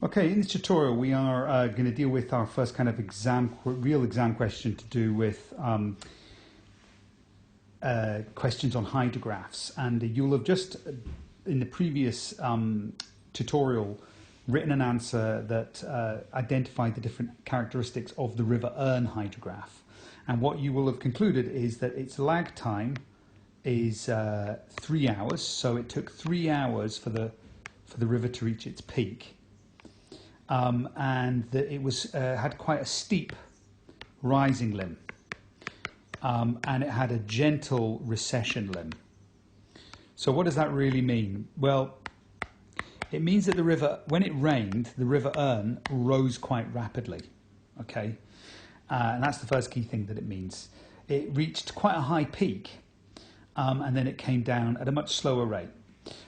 Okay, in this tutorial we are going to deal with our first kind of real exam question to do with questions on hydrographs. And you'll have just, in the previous tutorial, written an answer that identified the different characteristics of the River Erne hydrograph. And what you will have concluded is that its lag time is 3 hours. So it took 3 hours for the river to reach its peak. And that it was had quite a steep rising limb, and it had a gentle recession limb. So what does that really mean? Well, it means that the river, when it rained, the River Erne rose quite rapidly. Okay, and that's the first key thing that it means. It reached quite a high peak, and then it came down at a much slower rate.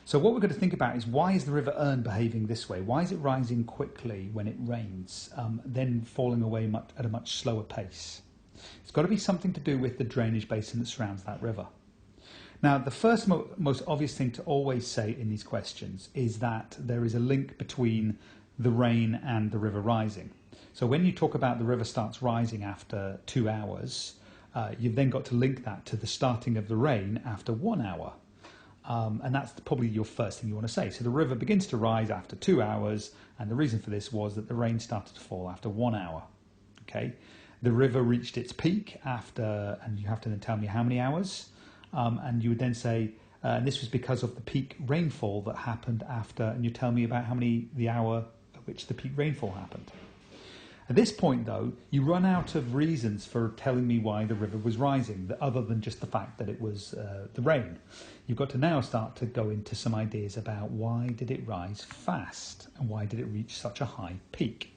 So what we're going to think about is, why is the River Erne behaving this way? Why is it rising quickly when it rains, then falling away at a much slower pace? It's got to be something to do with the drainage basin that surrounds that river. Now, the first most obvious thing to always say in these questions is that there is a link between the rain and the river rising. So when you talk about the river starts rising after 2 hours, you've then got to link that to the starting of the rain after 1 hour. And that's probably your first thing you want to say. So the river begins to rise after 2 hours, and the reason for this was that the rain started to fall after 1 hour. Okay, the river reached its peak after, and you have to then tell me how many hours, and you would then say, and this was because of the peak rainfall that happened after, and you tell me about the hour at which the peak rainfall happened. At this point, though, you run out of reasons for telling me why the river was rising, other than just the fact that it was the rain. You've got to now start to go into some ideas about why did it rise fast and why did it reach such a high peak.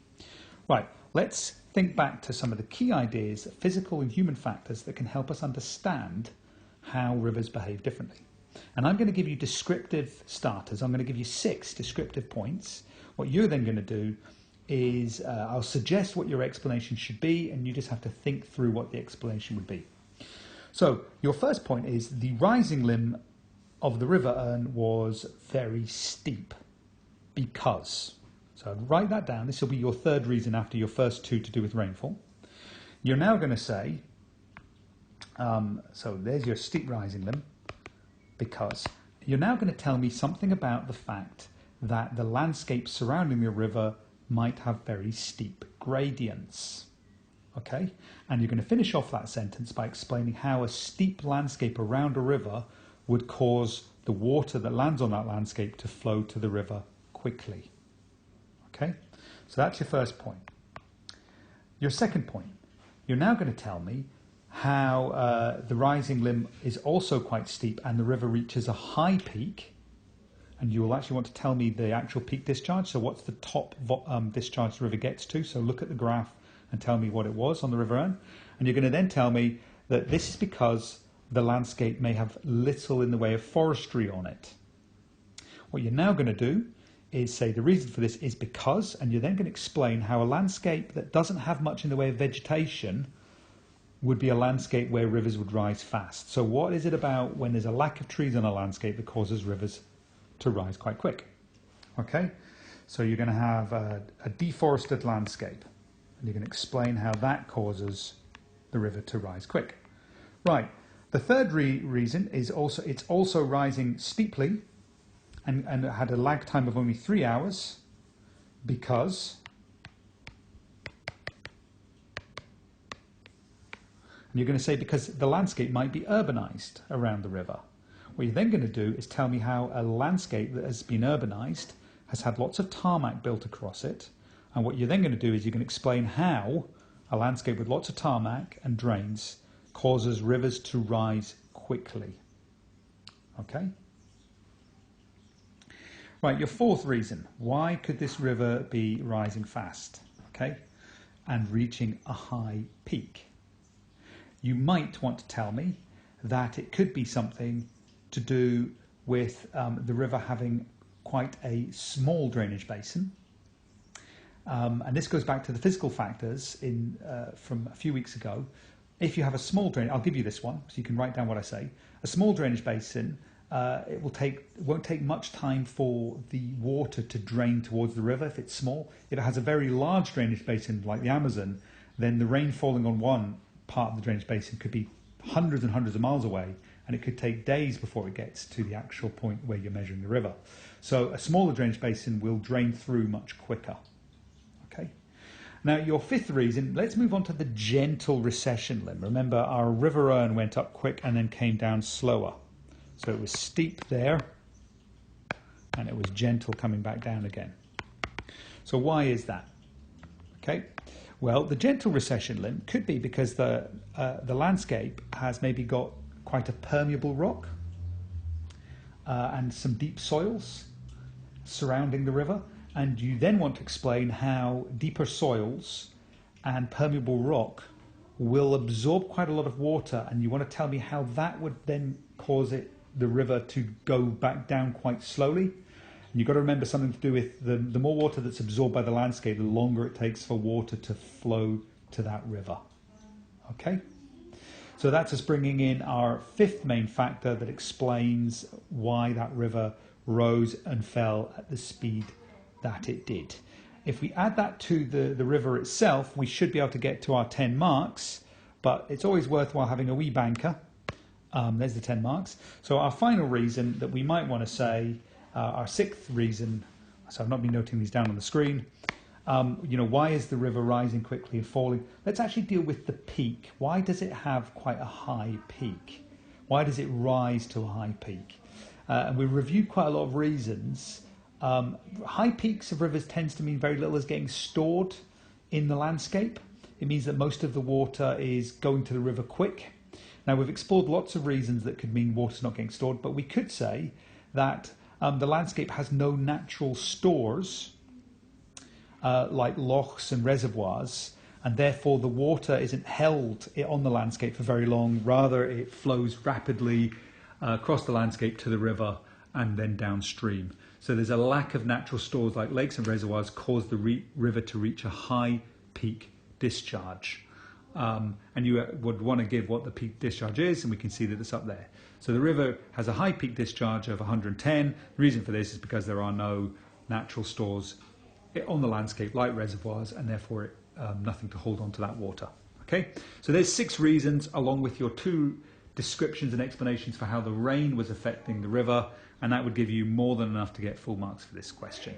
Right, let's think back to some of the key ideas, physical and human factors that can help us understand how rivers behave differently. And I'm going to give you descriptive starters. I'm going to give you 6 descriptive points. What you're then going to do is I'll suggest what your explanation should be, and you just have to think through what the explanation would be. So your first point is the rising limb of the River Erne was very steep because. So write that down. This will be your third reason after your first 2 to do with rainfall. You're now going to say, so there's your steep rising limb, because. You're now going to tell me something about the fact that the landscape surrounding the river might have very steep gradients. Okay? And you're going to finish off that sentence by explaining how a steep landscape around a river would cause the water that lands on that landscape to flow to the river quickly. Okay? So that's your first point. Your second point, you're now going to tell me how the rising limb is also quite steep and the river reaches a high peak. And you will actually want to tell me the actual peak discharge. So what's the top discharge the river gets to? So look at the graph and tell me what it was on the River Erne. And you're going to then tell me that this is because the landscape may have little in the way of forestry on it. What you're now going to do is say the reason for this is because, and you're then going to explain how a landscape that doesn't have much in the way of vegetation would be a landscape where rivers would rise fast. So what is it about when there's a lack of trees on a landscape that causes rivers to rise quite quick? Okay, so you're going to have a deforested landscape, and you're going to explain how that causes the river to rise quick. Right, the third reason is it's also rising steeply and it had a lag time of only 3 hours because, and you're going to say because the landscape might be urbanized around the river. What you're then going to do is tell me how a landscape that has been urbanized has had lots of tarmac built across it. And what you're then going to do is you're going to explain how a landscape with lots of tarmac and drains causes rivers to rise quickly. Okay? Right, your fourth reason. Why could this river be rising fast? Okay? And reaching a high peak. You might want to tell me that it could be something to do with the river having quite a small drainage basin. And this goes back to the physical factors from a few weeks ago. If you have a small drain, I'll give you this one so you can write down what I say. A small drainage basin it won't take much time for the water to drain towards the river if it's small. If it has a very large drainage basin like the Amazon, then the rain falling on one part of the drainage basin could be hundreds and hundreds of miles away, and it could take days before it gets to the actual point where you're measuring the river. So a smaller drainage basin will drain through much quicker. Okay. Now, your fifth reason, let's move on to the gentle recession limb. Remember, our river Rhone went up quick and then came down slower. So it was steep there, and it was gentle coming back down again. So why is that? Okay, well, the gentle recession limb could be because the landscape has maybe got quite a permeable rock and some deep soils surrounding the river, and you then want to explain how deeper soils and permeable rock will absorb quite a lot of water, and you want to tell me how that would then cause the river to go back down quite slowly. And you've got to remember something to do with the more water that's absorbed by the landscape, the longer it takes for water to flow to that river. Okay? So that's us bringing in our fifth main factor that explains why that river rose and fell at the speed that it did. If we add that to the river itself, we should be able to get to our 10 marks, but it's always worthwhile having a wee banker. There's the 10 marks. So our final reason that we might want to say, our sixth reason, so I've not been noting these down on the screen, why is the river rising quickly and falling? Let's actually deal with the peak. Why does it have quite a high peak? Why does it rise to a high peak? And we reviewed quite a lot of reasons. High peaks of rivers tends to mean very little is getting stored in the landscape. It means that most of the water is going to the river quick. Now, we've explored lots of reasons that could mean water's not getting stored, but we could say that the landscape has no natural stores like lochs and reservoirs, and therefore the water isn't held on the landscape for very long. Rather, it flows rapidly across the landscape to the river and then downstream. So there's a lack of natural stores like lakes and reservoirs cause the river to reach a high peak discharge. And you would want to give what the peak discharge is, and we can see that it's up there. So the river has a high peak discharge of 110. The reason for this is because there are no natural stores on the landscape like reservoirs, and therefore nothing to hold on to that water. Okay, so there's 6 reasons, along with your 2 descriptions and explanations for how the rain was affecting the river, and that would give you more than enough to get full marks for this question.